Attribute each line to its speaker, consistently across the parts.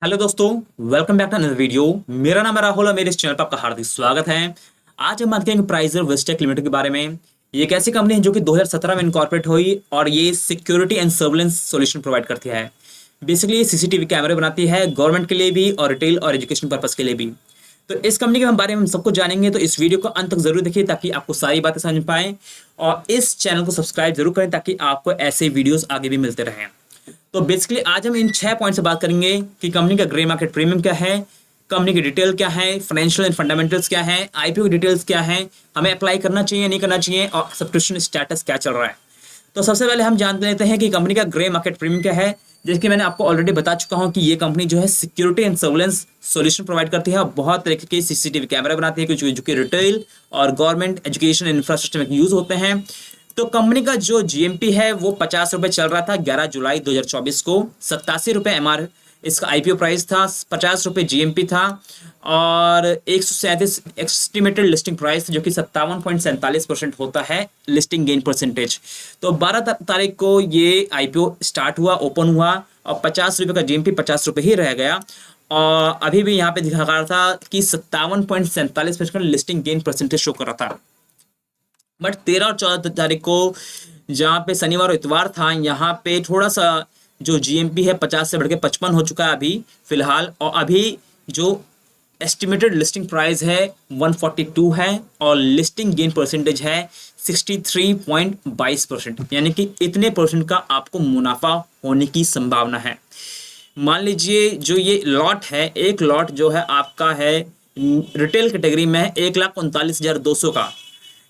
Speaker 1: Hello दोस्तों, welcome back to another video. मेरा नाम है राहुल और मेरे इस चैनल पर आपका हार्दिक स्वागत है। आज हम बात करेंगे प्राइजर वेस्टेक लिमिटेड के बारे में। ये एक ऐसी कंपनी है जो कि 2017 में इनकॉर्पोरेट हुई और ये security and surveillance solution provide करती है। बेसिकली ये सीसीटीवी कैमरे बनाती है गवर्नमेंट के लिए भी और रिटेल और एजुकेशन पर्पज के लिए भी। तो इस कंपनी के बारे में हम सबको जानेंगे, तो इस वीडियो को अंत तक जरूर देखिए ताकि आपको सारी बातें समझ पाएं और इस चैनल को सब्सक्राइब जरूर करें ताकि आपको ऐसे वीडियोस आगे भी मिलते रहें। तो बेसिकली आज हम इन 6 पॉइंट से बात करेंगे कि कंपनी का ग्रे मार्केट प्रीमियम क्या है, कंपनी की डिटेल क्या है, फाइनेंशियल एंड फंडामेंटल्स क्या है, आईपीओ की डिटेल्स क्या है, हमें अप्लाई करना चाहिए नहीं करना चाहिए और सब्सक्रिप्शन स्टेटस क्या चल रहा है। तो सबसे पहले हम जान लेते हैं कि कंपनी का ग्रे मार्केट प्रीमियम क्या है। जैसे कि मैंने आपको ऑलरेडी बता चुका हूं कि ये कंपनी जो है security and surveillance solution provide करती है और बहुत तरीके के सीसीटीवी कैमरा बनाती है जो कि रिटेल और गवर्नमेंट एजुकेशन इंफ्रास्ट्रक्चर में यूज होते हैं। तो कंपनी का जो जीएमपी है वो 50 रुपए चल रहा था 11 जुलाई 2024 को। 87 रुपए एमआर इसका आईपीओ प्राइस था, 50 रुपए जीएमपी था और 137 एस्टिमेटेड लिस्टिंग प्राइस जो कि 57.47% होता है लिस्टिंग गेन परसेंटेज। तो 12 तारीख को ये आईपीओ स्टार्ट हुआ, ओपन हुआ और 50 रुपए का जीएमपी 50 रुपए ही रह गया। और अभी भी यहाँ पे दिखा रहा था कि 57.47% लिस्टिंग गेन परसेंटेज शो कर रहा था। बट 13 और 14 तारीख को जहाँ पे शनिवार और इतवार था, यहाँ पे थोड़ा सा जो जीएमपी है 50 से बढ़ के 55 हो चुका है अभी फिलहाल। और अभी जो एस्टिमेटेड लिस्टिंग प्राइस है 142 है और लिस्टिंग गेन परसेंटेज है 63.22%, यानी कि इतने परसेंट का आपको मुनाफा होने की संभावना है। मान लीजिए जो ये लॉट है, एक लॉट जो है आपका है रिटेल कैटेगरी में है 1,39,200 का।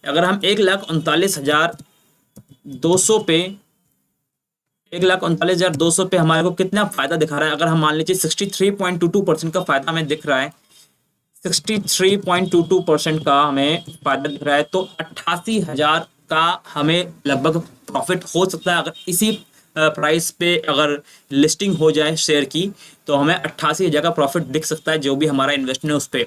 Speaker 1: अगर हम 1,39,200 पे 1,39,200 पे हमारे को कितना फायदा दिखा रहा है, अगर हम मान लीजिए 63.22% का फायदा हमें दिख रहा है, 63.22% का हमें फायदा दिख रहा है, तो 88,000 का हमें लगभग प्रॉफिट हो सकता है। अगर इसी प्राइस पे अगर लिस्टिंग हो जाए शेयर की तो हमें 88,000 का प्रॉफिट दिख सकता है जो भी हमारा इन्वेस्टमेंट है उस पर।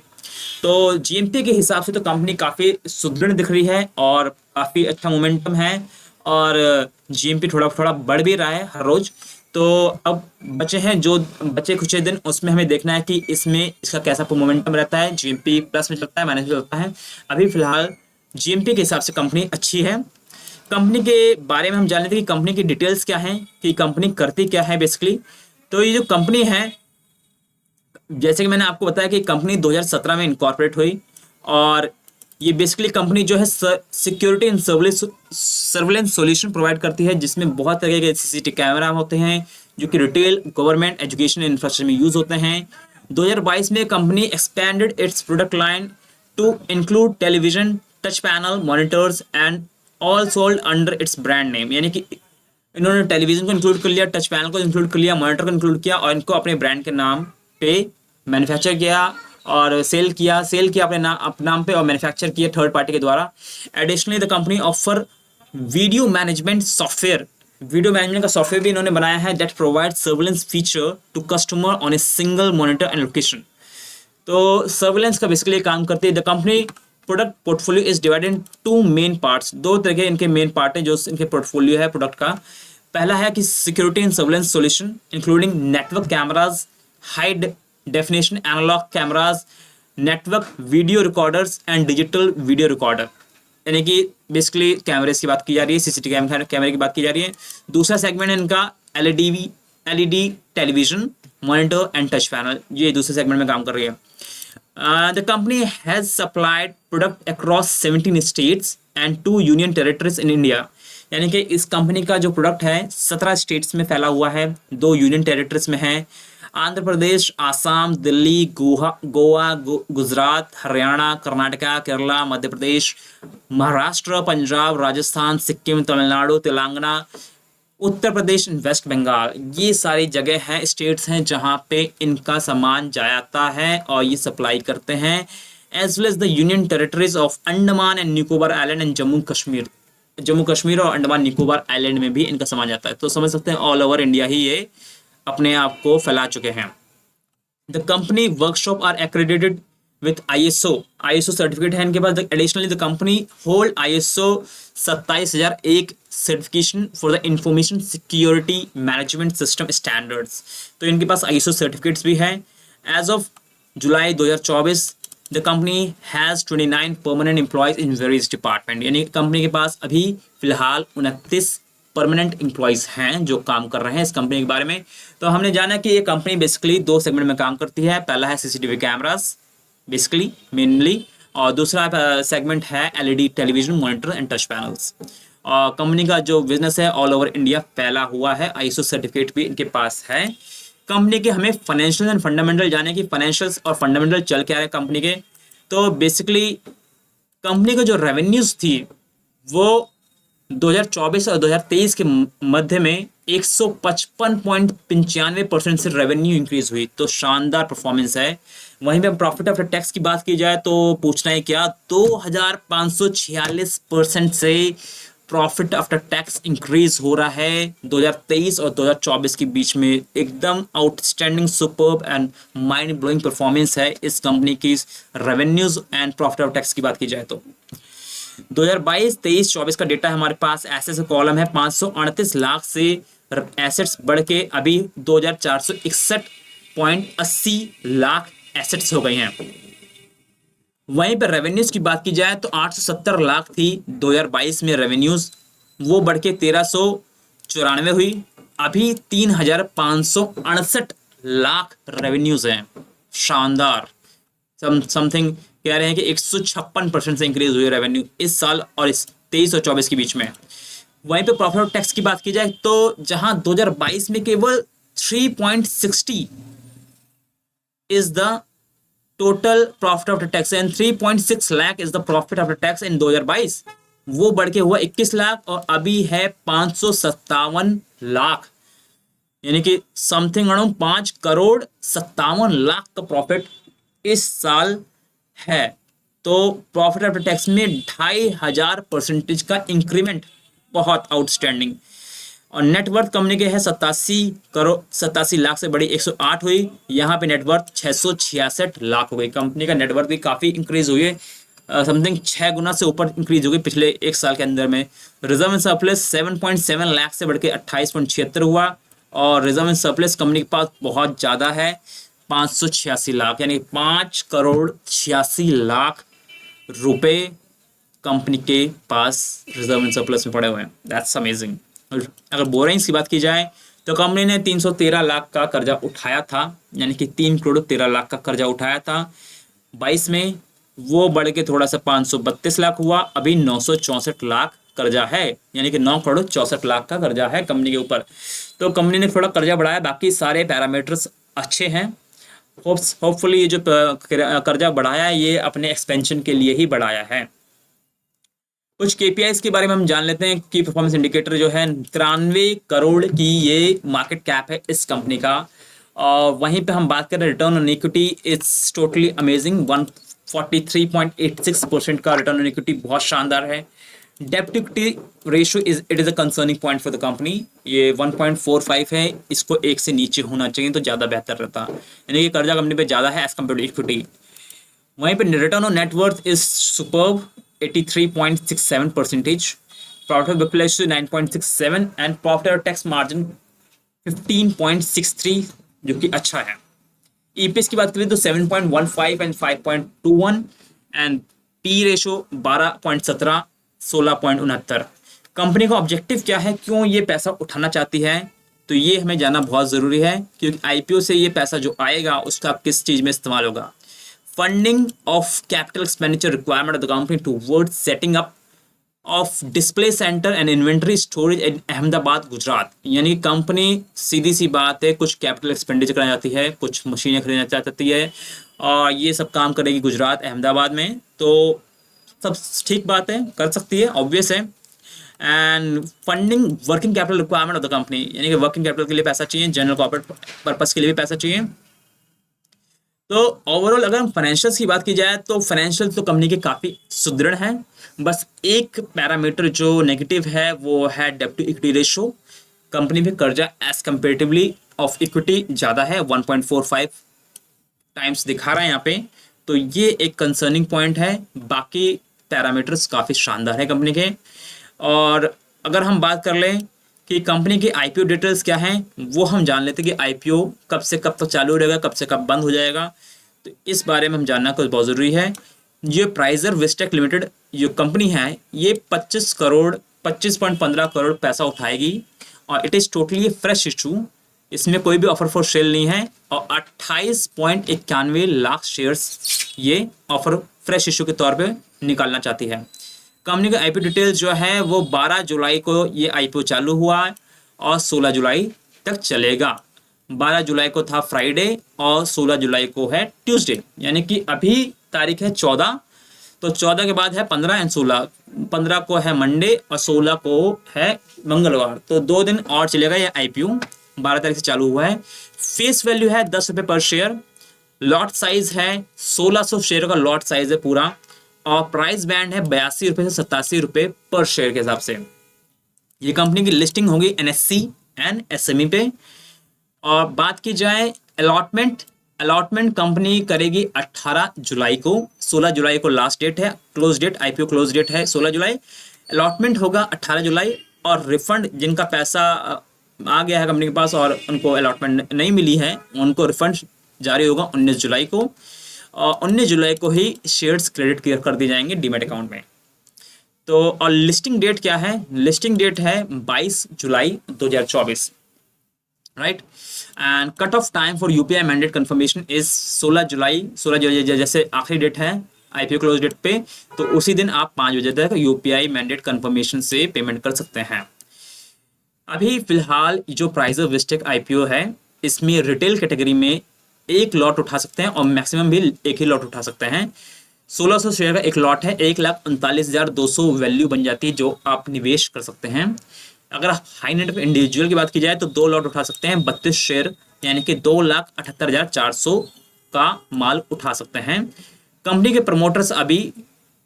Speaker 1: तो जीएमपी के हिसाब से तो कंपनी काफ़ी सुदृढ़ दिख रही है और काफ़ी अच्छा मोमेंटम है और जीएमपी थोड़ा थोड़ा बढ़ भी रहा है हर रोज। तो अब बचे कुछ दिन, उसमें हमें देखना है कि इसमें इसका कैसा मोमेंटम रहता है। जीएमपी प्लस में चलता है, माइनस में चलता है। अभी फिलहाल जीएमपी के हिसाब से कंपनी अच्छी है। कंपनी के बारे में हम जान लेते हैं कि कंपनी की डिटेल्स क्या है, कि कंपनी करती क्या है बेसिकली। तो ये जो कंपनी है, जैसे कि मैंने आपको बताया कि कंपनी 2017 में इनकॉर्पोरेट हुई और ये बेसिकली कंपनी जो है security and surveillance solution provide करती है, जिसमें बहुत तरह के सीसीटीवी कैमरा होते हैं जो कि रिटेल, गवर्नमेंट, एजुकेशन इंफ्रास्ट्रक्चर में यूज होते हैं। 2022 में कंपनी expanded its product line to include television, touch panel, monitors and all sold under its brand name, यानी कि इन्होंने टेलीविजन को इंक्लूड कर लिया, टच पैनल को इंक्लूड कर लिया, मॉनिटर को इंक्लूड किया और इनको अपने ब्रांड के नाम पे मैन्युफैक्चर किया और सेल किया अपने नाम पे और मैन्युफैक्चर किया थर्ड पार्टी के द्वारा। Additionally the company offer video management software, video management का सॉफ्टवेयर भी इन्होंने बनाया है that provide surveillance feature to customer on a single monitor and location. तो सर्विलेंस का बेसिकली काम करती है। The company product portfolio is divided in 2 main parts. 2 तरह के इनके मेन पार्ट हैं जो इनके पोर्टफोलियो है प्रोडक्ट का। पहला है कि security and surveillance solution including network cameras, high definition analogue cameras, network video recorders and digital video recorder, यानी कि बेसिकली कैमरेज की बात की जा रही है, सीसीटीवी कैमरे की बात की जा रही है। दूसरा सेगमेंट है इनका LED television, monitor and touch panel, ये दूसरे सेगमेंट में काम कर रही है। The company has supplied product across 17 states and 2 union territories in India, यानी कि इस कंपनी का जो प्रोडक्ट है 17 स्टेट्स में फैला हुआ है, 2 यूनियन टेरिटरीज में है, आंध्र प्रदेश, आसाम, दिल्ली, गोवा, गुजरात, हरियाणा, कर्नाटका, केरला, मध्य प्रदेश, महाराष्ट्र, पंजाब, राजस्थान, सिक्किम, तमिलनाडु, तेलंगाना, उत्तर प्रदेश, वेस्ट बंगाल। ये सारी जगह हैं, स्टेट्स हैं जहाँ पे इनका सामान जाता है और ये सप्लाई करते हैं। As well as the union territories of Andaman and Nicobar island and Jammu Kashmir और अंडमान निकोबार आइलैंड में भी इनका सामान जाता है। तो समझ सकते हैं ऑल ओवर इंडिया ही ये अपने आप को फैला चुके हैं। The company workshop are accredited with ISO certificate है इनके पास। Additionally the company hold ISO 27001 certification for the information security management system standards. तो इनके पास ISO सर्टिफिकेट्स भी हैं। As of July 2024 the company has 29 permanent employees in various department, यानी company के पास अभी फिलहाल 29 परमानेंट एम्प्लॉयज़ हैं जो काम कर रहे हैं इस कंपनी के बारे में। तो हमने जाना कि ये कंपनी बेसिकली 2 सेगमेंट में काम करती है। पहला है CCTV कैमरास बेसिकली मेनली, और दूसरा सेगमेंट है LED television monitor and touch panels. और कंपनी का जो बिजनेस है ऑल ओवर इंडिया फैला हुआ है। ISO सर्टिफिकेट भी इनके पास है। कंपनी के हमें फाइनेंशियल एंड फंडामेंटल जाने की फाइनेंशियल्स और फंडामेंटल चल क्या रहे कंपनी के। तो बेसिकली कंपनी का जो रेवेन्यूज थी वो 2024 और 2023 के मध्य में 155.95% से रेवेन्यू इंक्रीज हुई, तो शानदार परफॉर्मेंस है। वहीं पे प्रॉफिट आफ्टर टैक्स की बात की जाए तो पूछना है क्या, 2546% से प्रॉफिट आफ्टर टैक्स इंक्रीज हो रहा है 2023 और 2024 के बीच में। एकदम outstanding superb and mind blowing performance है इस कंपनी की revenues and profit after tax की बात की जाए तो। 2022, 23, 24 का डेटा हमारे पास ऐसे कॉलम है। 538 लाख से एसेट्स बढ़ के अभी 2461.80 लाख एसेट्स हो गए हैं। वहीं पर रेवेन्यूज की बात की जाए तो 870 लाख थी 2022 में रेवेन्यूज, वो बढ़ के 1394 हुई, अभी 3568 लाख रेवेन्यूज हैं। शानदार। समथिंग कह रहे हैं कि 156% से इंक्रीज हुई रेवेन्यू इस साल और इस 23 और 24 के बीच में। वहीं पे प्रॉफिट ऑफ टैक्स की बात की जाए तो जहां 2022 में केवल 3.60 is the total profit after tax and 3.6 lakh is the profit after tax in 2022, वो बढ़ के हुआ 21 लाख और अभी है 557 लाख, यानी कि समथिंग अराउंड 5,57,00,000 का प्रॉफिट इस साल है। तो प्रॉफिट आफ्टर टैक्स में 2500% का इंक्रीमेंट, बहुत आउटस्टैंडिंग। और नेटवर्थ कंपनी के है 87 लाख से बड़ी 108 हुई, यहाँ पे नेटवर्थ 666 लाख हो गई। कंपनी का नेटवर्थ भी काफ़ी इंक्रीज हुई है, समथिंग 6 गुना से ऊपर इंक्रीज हो गई पिछले एक साल के अंदर में। रिजर्व एंड सरप्लस 7.7 लाख से बढ़ के 28.76 हुआ, और रिजर्व एंड सरप्लस कंपनी के पास बहुत ज़्यादा है 586 लाख, यानी 5,86,00,000 रुपए कंपनी के पास रिजर्व एंड सरप्लस में पड़े हुए हैं। That's amazing. अगर बोरिंग्स की बात की जाए तो कंपनी ने 313 लाख का कर्जा उठाया था, यानी कि 3,13,00,000 का कर्जा उठाया था 22 में, वो बढ़ के थोड़ा सा 532 लाख हुआ, अभी 964 लाख कर्जा है, यानी कि 9,64,00,000 का कर्जा है कंपनी के ऊपर। तो कंपनी ने थोड़ा कर्जा बढ़ाया, बाकी सारे पैरामीटर्स अच्छे हैं। होपफुली ये जो कर्जा बढ़ाया है ये अपने एक्सपेंशन के लिए ही बढ़ाया है। कुछ KPIs के बारे में हम जान लेते हैं। की परफॉर्मेंस इंडिकेटर जो है 93 करोड़ की ये मार्केट कैप है इस कंपनी का। और वहीं पे हम बात करें return on equity, it's totally amazing, 143.86% का रिटर्न ऑन इक्विटी, बहुत शानदार है। डेब्ट to equity ratio it is a concerning point for the company, ये 1.45 है, इसको 1 से नीचे होना चाहिए तो ज़्यादा बेहतर रहता, यानी कि कर्जा कंपनी पे ज़्यादा है एज कम्पेयर टू इक्विटी। वहीं पे return on net worth is superb 83.67%, profit book ratio 9.67 and profit after tax margin 15.63, जो कि अच्छा है। EPS की बात करें तो 7.15 and 5.21 and P ratio 12.17, 16.69। Company का ऑब्जेक्टिव क्या है, क्यों ये पैसा उठाना चाहती है, तो ये हमें जानना बहुत ज़रूरी है, क्योंकि IPO से ये पैसा जो आएगा उसका किस चीज़ में इस्तेमाल होगा। Funding of capital expenditure requirement of the company towards setting up of display centre and inventory storage इन अहमदाबाद गुजरात, यानी कंपनी सीधी सी बात है कुछ कैपिटल एक्सपेंडिचर करना चाहती है, कुछ मशीनें खरीदना चाहती है, और ये सब काम करेगी गुजरात अहमदाबाद में, तो सब ठीक बात है, कर सकती है, ऑब्वियस है। And funding working capital requirement of the company, यानी कि वर्किंग कैपिटल के लिए पैसा चाहिए, जनरल कॉर्पोरेट पर्पस के लिए भी पैसा चाहिए। तो ओवरऑल अगर हम फाइनेंशियल्स की बात की जाए तो फाइनेंशियल तो कंपनी के काफ़ी सुदृढ़ हैं, बस एक पैरामीटर जो नेगेटिव है वो है डेब्ट टू इक्विटी रेशियो। कंपनी में कर्जा एज कंपेरेटिवली ऑफ इक्विटी ज़्यादा है, 1.45 टाइम्स दिखा रहा है यहाँ पे, तो ये एक कंसर्निंग पॉइंट है। बाकी पैरामीटर्स काफ़ी शानदार है कंपनी के। और अगर हम बात कर लें कि कंपनी की आईपीओ डिटेल्स क्या हैं, वो हम जान लेते हैं कि आईपीओ कब से कब तक चालू रहेगा, कब से कब बंद हो जाएगा। तो इस बारे में हम जानना कुछ बहुत ज़रूरी है। ये प्राइजर विस्टेक लिमिटेड जो कंपनी है, ये 25.15 करोड़ पैसा उठाएगी और it is totally fresh issue. इसमें कोई भी ऑफर फॉर सेल नहीं है और 28.91 लाख शेयर्स ये ऑफर फ्रेश इशू के तौर पे निकालना चाहती है। कंपनी का आईपीओ डिटेल्स जो है वो 12 जुलाई को ये आईपीओ चालू हुआ है और 16 जुलाई तक चलेगा। 12 जुलाई को था फ्राइडे और 16 जुलाई को है ट्यूसडे, यानी कि अभी तारीख है 14, तो 14 के बाद है 15 एंड 16। 15 को है मंडे और 16 को है मंगलवार, तो 2 दिन और चलेगा ये आईपीओ। 12 तारीख से चालू हुआ है। फेस वैल्यू है 10 रुपये पर शेयर। लॉट साइज है 1600 शेयर का लॉट साइज है पूरा, और प्राइस बैंड है 82 रुपये से 87 रुपये पर शेयर के हिसाब से। ये कंपनी की लिस्टिंग होगी एनएससी एंड एसएमई पे। और बात की जाए अलॉटमेंट कंपनी करेगी 18 जुलाई को। 16 जुलाई को लास्ट डेट है, close date, IPO close date है 16 जुलाई। अलॉटमेंट होगा 18 जुलाई और रिफंड जिनका पैसा आ गया है कंपनी के पास और उनको अलॉटमेंट नहीं मिली है, उनको रिफंड जारी होगा 19 जुलाई को। और 19 जुलाई को ही शेयर्स क्रेडिट कर दिए जाएंगे डीमैट अकाउंट में। तो और लिस्टिंग डेट क्या है? लिस्टिंग डेट है 22 जुलाई 2024, right. And cut off time for UPI mandate confirmation is 16 जुलाई। 16 जुलाई जैसे आखिरी डेट है आईपीओ क्लोज डेट पे, तो उसी दिन आप 5 बजे तक यूपीआई मैंडेट कंफर्मेशन से पेमेंट कर सकते हैं। अभी फिलहाल जो प्राइजर विस्टेक आईपीओ है, इसमें रिटेल कैटेगरी में एक लॉट उठा सकते हैं और मैक्सिमम भी एक ही लॉट उठा सकते हैं। 1600 शेयर का एक लॉट है, 1,39,200 वैल्यू बन जाती है जो आप निवेश कर सकते हैं। अगर हाई नेट पे इंडिविजुअल की बात की जाए तो 2 लॉट उठा सकते हैं, 32 शेयर, यानी कि 2,78,400 का माल उठा सकते हैं। कंपनी के प्रमोटर्स अभी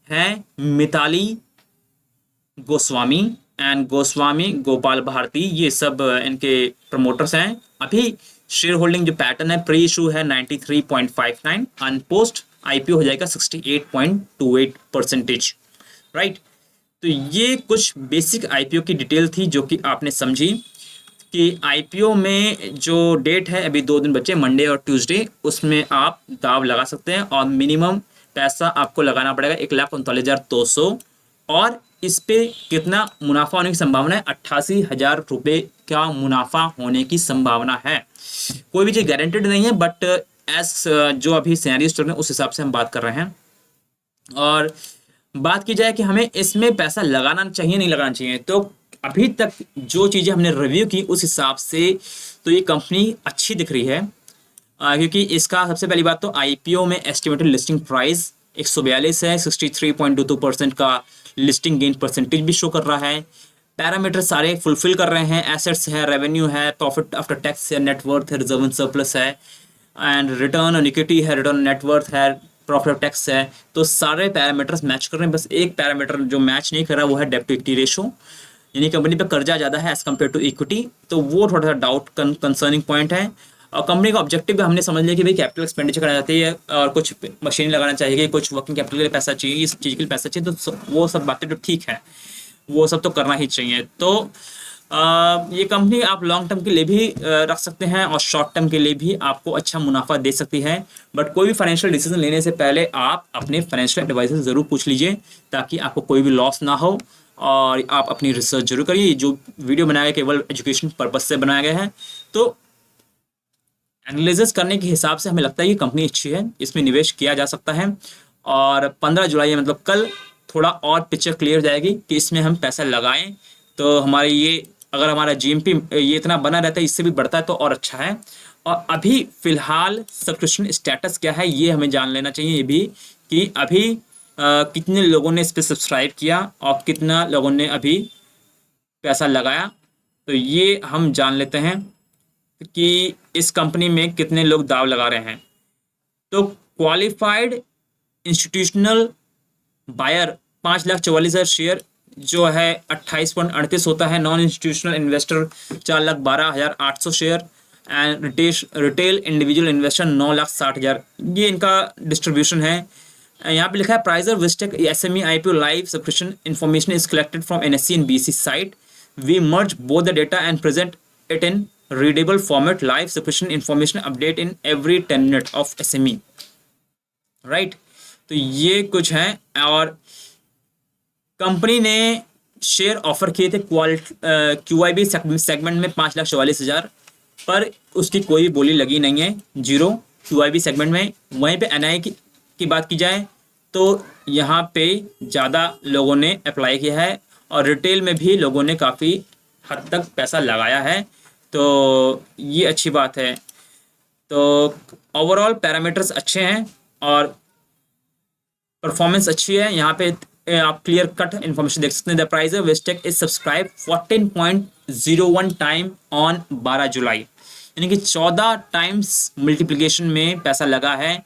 Speaker 1: हैं मिताली गोस्वामी एंड गोस्वामी गोपाल भारती, ये सब इनके प्रमोटर्स हैं। अभी शेयर होल्डिंग जो पैटर्न है, प्री इशू है 93.59, अनपोस्ट आईपीओ हो जाएगा 68.28%, राइट। तो ये कुछ बेसिक आईपीओ की डिटेल थी जो कि आपने समझी कि आईपीओ में जो डेट है, अभी 2 दिन बचे, मंडे और ट्यूसडे, उसमें आप दाव लगा सकते हैं और मिनिमम पैसा आपको लगाना पड़ेगा 1,39,200। और इस पे कितना मुनाफा होने की संभावना है? 88,000 रुपये का मुनाफा होने की संभावना है। कोई भी चीज़ गारंटेड नहीं है, बट एज जो अभी सिनेरियो चल रहे हैं उस हिसाब से हम बात कर रहे हैं। और बात की जाए कि हमें इसमें पैसा लगाना चाहिए नहीं लगाना चाहिए, तो अभी तक जो चीज़ें हमने रिव्यू की उस हिसाब से तो ये कंपनी अच्छी दिख रही है। क्योंकि इसका सबसे पहली बात तो आईपीओ में एस्टिमेटेड लिस्टिंग प्राइस 142 है, 63.22% का लिस्टिंग गेन परसेंटेज भी शो कर रहा है। पैरामीटर सारे फुलफिल कर रहे हैं, एसेट्स है, रेवेन्यू है, प्रॉफिट आफ्टर टैक्स है, नेटवर्थ है, रिजर्व एंड सरप्लस है, एंड रिटर्न ऑन इक्विटी है, रिटर्न नेटवर्थ है, प्रॉफिट ऑफ टैक्स है। तो सारे पैरामीटर्स मैच कर रहे हैं, बस एक पैरामीटर जो मैच नहीं कर रहा वो है डेब्ट टू इक्विटी रेशो, यानी कंपनी पे कर्जा ज़्यादा है एज कम्पेयर टू इक्विटी, तो वो थोड़ा सा डाउट कंसर्निंग पॉइंट है। और कंपनी का ऑब्जेक्टिव भी हमने समझ लिया कि भाई कैपिटल एक्सपेंडिचर करना चाहती है और कुछ मशीन लगाना चाहिए, कुछ वर्किंग कैपिटल के लिए पैसा चाहिए, इस चीज़ के लिए पैसा चाहिए, तो वो सब बातें तो ठीक है, वो सब तो करना ही चाहिए। तो ये कंपनी आप लॉन्ग टर्म के लिए भी रख सकते हैं और शॉर्ट टर्म के लिए भी आपको अच्छा मुनाफा दे सकती है। बट कोई भी फाइनेंशियल डिसीजन लेने से पहले आप अपने फाइनेंशियल एडवाइजर ज़रूर पूछ लीजिए ताकि आपको कोई भी लॉस ना हो, और आप अपनी रिसर्च जरूर करिए। जो वीडियो बनाया गया केवल एजुकेशन पर्पज से बनाया गया है, तो एनालिसिस करने के हिसाब से हमें लगता है कि कंपनी अच्छी है, इसमें निवेश किया जा सकता है। और 15 जुलाई मतलब कल थोड़ा और पिक्चर क्लियर हो जाएगी कि इसमें हम पैसा लगाएं तो हमारे ये, अगर हमारा जीएमपी ये इतना बना रहता है, इससे भी बढ़ता है तो और अच्छा है। और अभी फिलहाल सब्सक्रिप्शन स्टेटस क्या है ये हमें जान लेना चाहिए, ये भी कि अभी कितने लोगों ने इस पर सब्सक्राइब किया और कितना लोगों ने अभी पैसा लगाया, तो ये हम जान लेते हैं कि इस कंपनी में कितने लोग दाव लगा रहे हैं। तो क्वालिफाइड इंस्टीट्यूशनल बायर 5,44,000 शेयर जो है 28.38 होता है। Non institutional investor 4,12,800 share and retail individual investor 9,60,000, ये इनका डिस्ट्रीब्यूशन है। यहाँ पे लिखा है Prizor Viztech SME IPO live subscription information is collected from NSE and BSE site, we merge both the data and present it in readable format, live subscription information update in every 10 minute of SME, right. तो ये कुछ है। और company ने share offer किए थे QIB segment में 5,44,000, पर उसकी कोई बोली लगी नहीं है, जीरो QIB सेगमेंट में। वहीं पे NII की बात की जाए तो यहाँ पे ज़्यादा लोगों ने अप्लाई किया है और रिटेल में भी लोगों ने काफ़ी हद तक पैसा लगाया है, तो ये अच्छी बात है। तो ओवरऑल पैरामीटर्स अच्छे हैं और परफॉर्मेंस अच्छी है। यहाँ पे आप क्लियर कट इन्फॉर्मेशन देख सकते हैं। The price of Vistek is subscribe 14.01 time on 12 July, यानी कि 14 टाइम्स मल्टीप्लिकेशन में पैसा लगा है।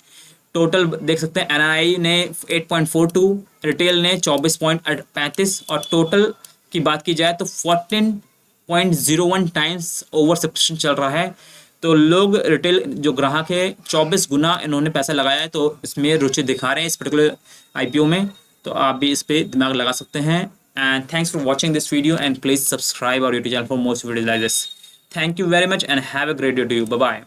Speaker 1: टोटल देख सकते हैं NII ने 8.42, रिटेल ने 24.35 और टोटल की बात की जाए तो 14.01 टाइम्स ओवर सब्सक्रिप्शन चल रहा है। तो लोग रिटेल जो ग्राहक है 24 गुना इन्होंने पैसा लगाया है, तो इसमें रुचि दिखा रहे हैं इस पर्टिकुलर IPO में। तो आप भी इस पर दिमाग लगा सकते हैं। And thanks for watching this video and please subscribe our YouTube channel for more videos like this. Thank you very much and have a great day to you. Bye bye.